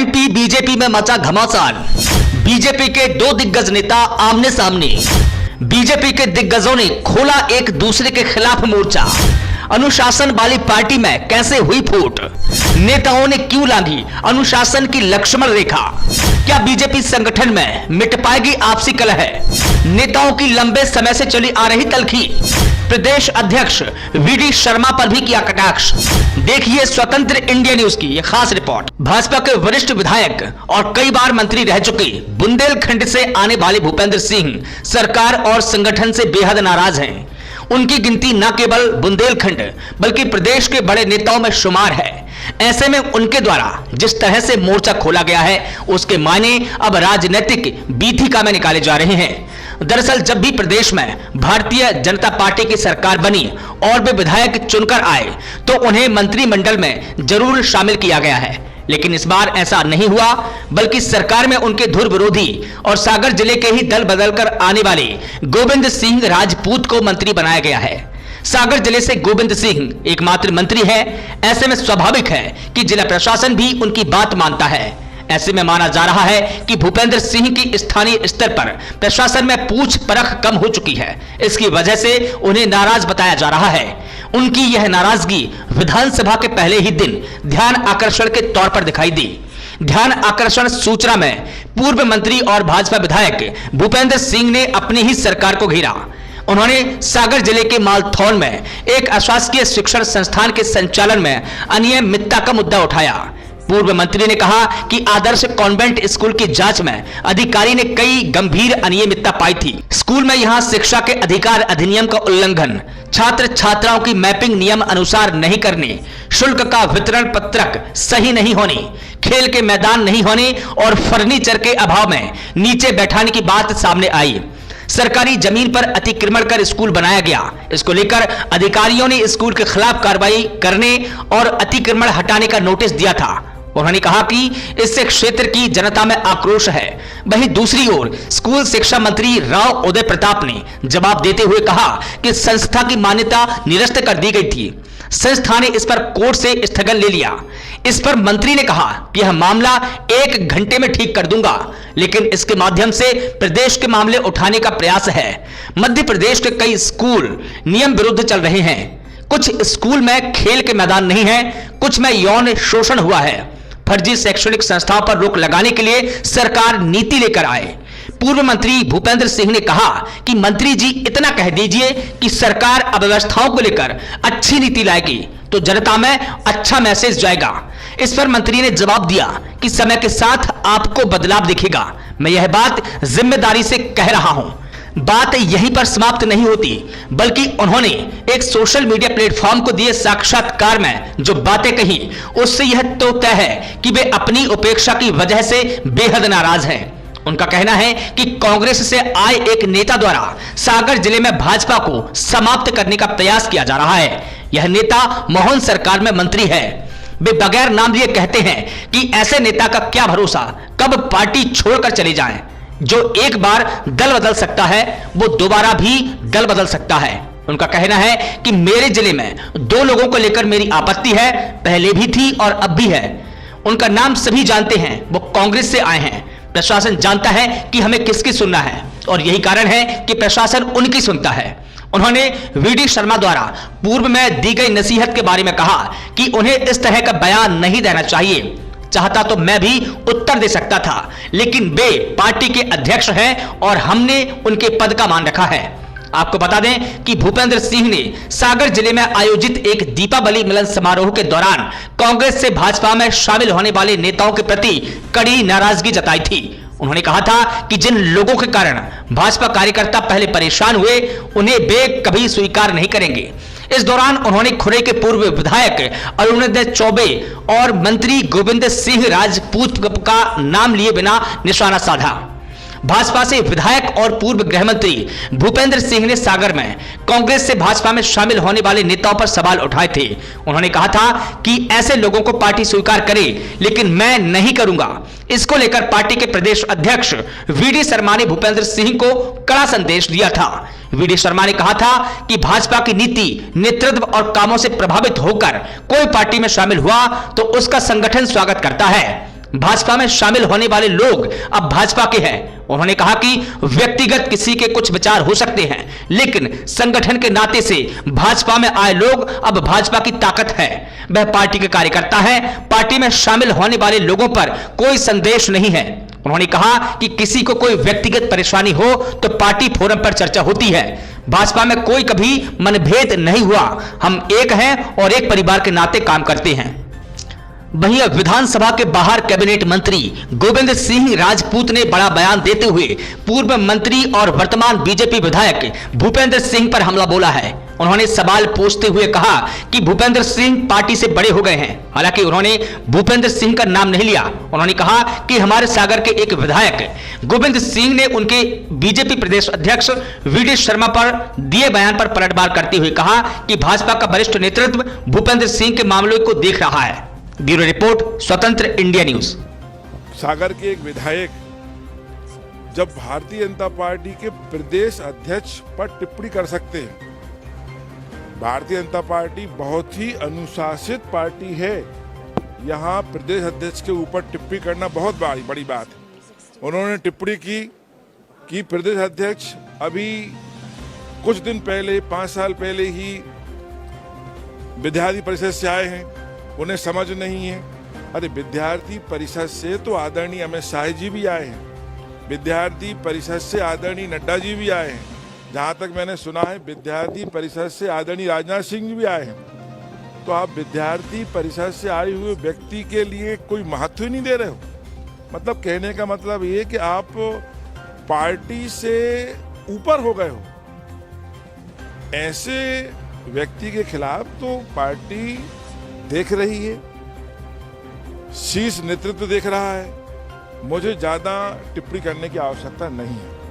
MP BJP में मचा घमासान। बीजेपी के दो दिग्गज नेता आमने सामने। बीजेपी के दिग्गजों ने खोला एक दूसरे के खिलाफ मोर्चा। अनुशासन वाली पार्टी में कैसे हुई फूट? नेताओं ने क्यों लांघी अनुशासन की लक्ष्मण रेखा? क्या बीजेपी संगठन में मिट पाएगी आपसी कलह? नेताओं की लंबे समय से चली आ रही तल्खी। प्रदेश अध्यक्ष वीडी शर्मा पर भी किया कटाक्ष। देखिए स्वतंत्र इंडिया न्यूज की यह खास रिपोर्ट। भाजपा के वरिष्ठ विधायक और कई बार मंत्री रह चुके बुंदेलखंड से आने वाले भूपेंद्र सिंह सरकार और संगठन से बेहद नाराज हैं। उनकी गिनती न केवल बुंदेलखंड बल्कि प्रदेश के बड़े नेताओं में शुमार है। ऐसे में उनके द्वारा जिस तरह से मोर्चा खोला गया है उसके मायने अब राजनीतिक बीथिका में निकाले जा रहे हैं। दरअसल जब भी प्रदेश में भारतीय जनता पार्टी की सरकार बनी और वे विधायक चुनकर आए तो उन्हें मंत्रिमंडल में जरूर शामिल किया गया है, लेकिन इस बार ऐसा नहीं हुआ, बल्कि सरकार में उनके धुर विरोधी और सागर जिले के ही दल बदलकर आने वाले गोविंद सिंह राजपूत को मंत्री बनाया गया है। सागर जिले से गोविंद सिंह एकमात्र मंत्री है। ऐसे में स्वाभाविक है कि जिला प्रशासन भी उनकी बात मानता है। ऐसे में माना जा रहा है कि भूपेंद्र सिंह की स्थानीय स्तर पर प्रशासन में पूछ परख कम हो चुकी है। इसकी वजह से उन्हें नाराज बताया जा रहा है। उनकी यह नाराजगी विधानसभा के पहले ही दिन ध्यान आकर्षण के तौर पर दिखाई दी। ध्यान आकर्षण सूचना में पूर्व मंत्री और भाजपा विधायक भूपेंद्र सिंह ने अपनी ही सरकार को घेरा। उन्होंने सागर जिले के मालथौन में एक अशासकीय शिक्षण संस्थान के संचालन में अनियमितता का मुद्दा उठाया। पूर्व मंत्री ने कहा कि आदर्श कॉन्वेंट स्कूल की जांच में अधिकारी ने कई गंभीर अनियमितता पाई थी। स्कूल में यहां शिक्षा के अधिकार अधिनियम का उल्लंघन, छात्र छात्राओं की मैपिंग नियम अनुसार नहीं करने, शुल्क का वितरण पत्रक सही नहीं होने, खेल के मैदान नहीं होने और फर्नीचर के अभाव में नीचे बैठाने की बात सामने आई। सरकारी जमीन पर अतिक्रमण कर स्कूल बनाया गया। इसको लेकर अधिकारियों ने स्कूल के खिलाफ कार्रवाई करने और अतिक्रमण हटाने का नोटिस दिया था। उन्होंने कहा कि इससे क्षेत्र की जनता में आक्रोश है। वहीं दूसरी ओर स्कूल शिक्षा मंत्री राव उदय प्रताप ने जवाब देते हुए कहा कि संस्था की मान्यता निरस्त कर दी गई थी। संस्था ने इस पर कोर्ट से स्थगन ले लिया। इस पर मंत्री ने कहा कि यह मामला 1 घंटे में ठीक कर दूंगा, लेकिन इसके माध्यम से प्रदेश के मामले उठाने का प्रयास है। मध्य प्रदेश के कई स्कूल नियम विरुद्ध चल रहे हैं। कुछ स्कूल में खेल के मैदान नहीं है, कुछ में यौन शोषण हुआ है। फर्जी शैक्षणिक संस्थाओं पर रोक लगाने के लिए सरकार नीति लेकर आए। पूर्व मंत्री भूपेंद्र सिंह ने कहा कि मंत्री जी इतना कह दीजिए कि सरकार अव्यवस्थाओं को लेकर अच्छी नीति लाएगी तो जनता में अच्छा मैसेज जाएगा। इस पर मंत्री ने जवाब दिया कि समय के साथ आपको बदलाव दिखेगा। मैं यह बात जिम्मेदारी से कह रहा हूं। बात यहीं पर समाप्त नहीं होती, बल्कि उन्होंने एक सोशल मीडिया प्लेटफॉर्म को दिए साक्षात्कार में जो बातें कही उससे यह तो तय है कि वे अपनी उपेक्षा की वजह से बेहद नाराज हैं। उनका कहना है कि कांग्रेस से आए एक नेता द्वारा सागर जिले में भाजपा को समाप्त करने का प्रयास किया जा रहा है। यह नेता मोहन सरकार में मंत्री है। वे बगैर नाम लिए कहते हैं कि ऐसे नेता का क्या भरोसा कब पार्टी छोड़कर चले जाएं। जो एक बार दल बदल सकता है वो दोबारा भी दल बदल सकता है। उनका कहना है कि मेरे जिले में 2 लोगों को लेकर मेरी आपत्ति है, पहले भी थी और अब भी है। उनका नाम सभी जानते हैं, वो कांग्रेस से आए हैं। प्रशासन जानता है कि हमें किसकी सुनना है और यही कारण है कि प्रशासन उनकी सुनता है। उन्होंने वीडी शर्मा द्वारा पूर्व में दी गई नसीहत के बारे में कहा कि उन्हें इस तरह का बयान नहीं देना चाहिए। चाहता तो मैं भी उत्तर दे सकता था, लेकिन वे पार्टी के अध्यक्ष हैं और हमने उनके पद का मान रखा है। आपको बता दें कि भूपेंद्र सिंह ने सागर जिले में आयोजित एक दीपावली मिलन समारोह के दौरान कांग्रेस से भाजपा में शामिल होने वाले नेताओं के प्रति कड़ी नाराजगी जताई थी। उन्होंने कहा था कि जिन लोगों के कारण भाजपा कार्यकर्ता पहले परेशान हुए उन्हें वे कभी स्वीकार नहीं करेंगे। इस दौरान उन्होंने खुरे के पूर्व विधायक अरुणोदय चौबे और मंत्री गोविंद सिंह राजपूत का नाम लिए बिना निशाना साधा। भाजपा से विधायक और पूर्व गृह मंत्री भूपेंद्र सिंह ने सागर में कांग्रेस से भाजपा में शामिल होने वाले नेताओं पर सवाल उठाए थे। उन्होंने कहा था कि ऐसे लोगों को पार्टी स्वीकार करे, लेकिन मैं नहीं करूंगा। इसको लेकर पार्टी के प्रदेश अध्यक्ष वीडी शर्मा ने भूपेंद्र सिंह को कड़ा संदेश दिया था। वीडी शर्मा ने कहा था कि भाजपा की नीति, नेतृत्व और कामों से प्रभावित होकर कोई पार्टी में शामिल हुआ तो उसका संगठन स्वागत करता है। भाजपा में शामिल होने वाले लोग अब भाजपा के हैं। उन्होंने कहा कि व्यक्तिगत किसी के कुछ विचार हो सकते हैं, लेकिन संगठन के नाते से भाजपा में आए लोग अब भाजपा की ताकत है। वह पार्टी के कार्यकर्ता हैं। पार्टी में शामिल होने वाले लोगों पर कोई संदेश नहीं है। उन्होंने कहा कि किसी को कोई व्यक्तिगत परेशानी हो तो पार्टी फोरम पर चर्चा होती है। भाजपा में कोई कभी मनभेद नहीं हुआ। हम एक हैं और एक परिवार के नाते काम करते हैं। वहीं अब विधानसभा के बाहर कैबिनेट मंत्री गोविंद सिंह राजपूत ने बड़ा बयान देते हुए पूर्व मंत्री और वर्तमान बीजेपी विधायक भूपेंद्र सिंह पर हमला बोला है। उन्होंने सवाल पूछते हुए कहा कि भूपेंद्र सिंह पार्टी से बड़े हो गए हैं। हालांकि उन्होंने भूपेंद्र सिंह का नाम नहीं लिया। उन्होंने कहा कि हमारे सागर के एक विधायक गोविंद सिंह ने उनके बीजेपी प्रदेश अध्यक्ष वीडी शर्मा पर दिए बयान पर पलटवार करते हुए कहा कि भाजपा का वरिष्ठ नेतृत्व भूपेंद्र सिंह के मामलों को देख रहा है। ब्यूरो रिपोर्ट, स्वतंत्र इंडिया न्यूज। सागर के एक विधायक जब भारतीय जनता पार्टी के प्रदेश अध्यक्ष पर टिप्पणी कर सकते हैं। भारतीय जनता पार्टी बहुत ही अनुशासित पार्टी है। यहाँ प्रदेश अध्यक्ष के ऊपर टिप्पणी करना बहुत बड़ी बात है। उन्होंने टिप्पणी की कि प्रदेश अध्यक्ष अभी कुछ दिन पहले 5 साल पहले ही विद्यार्थी परिषद से आए हैं, उन्हें समझ नहीं है। अरे विद्यार्थी परिषद से तो आदरणीय अमित शाह जी भी आए हैं, विद्यार्थी परिषद से आदरणीय नड्डा जी भी आए हैं, जहाँ तक मैंने सुना है विद्यार्थी परिषद से आदरणीय राजनाथ सिंह जी भी आए हैं। तो आप विद्यार्थी परिषद से आए हुए व्यक्ति के लिए कोई महत्व ही नहीं दे रहे हो। मतलब कहने का मतलब ये कि आप पार्टी से ऊपर हो गए हो। ऐसे व्यक्ति के खिलाफ तो पार्टी देख रही है, शीर्ष नेतृत्व देख रहा है। मुझे ज्यादा टिप्पणी करने की आवश्यकता नहीं है।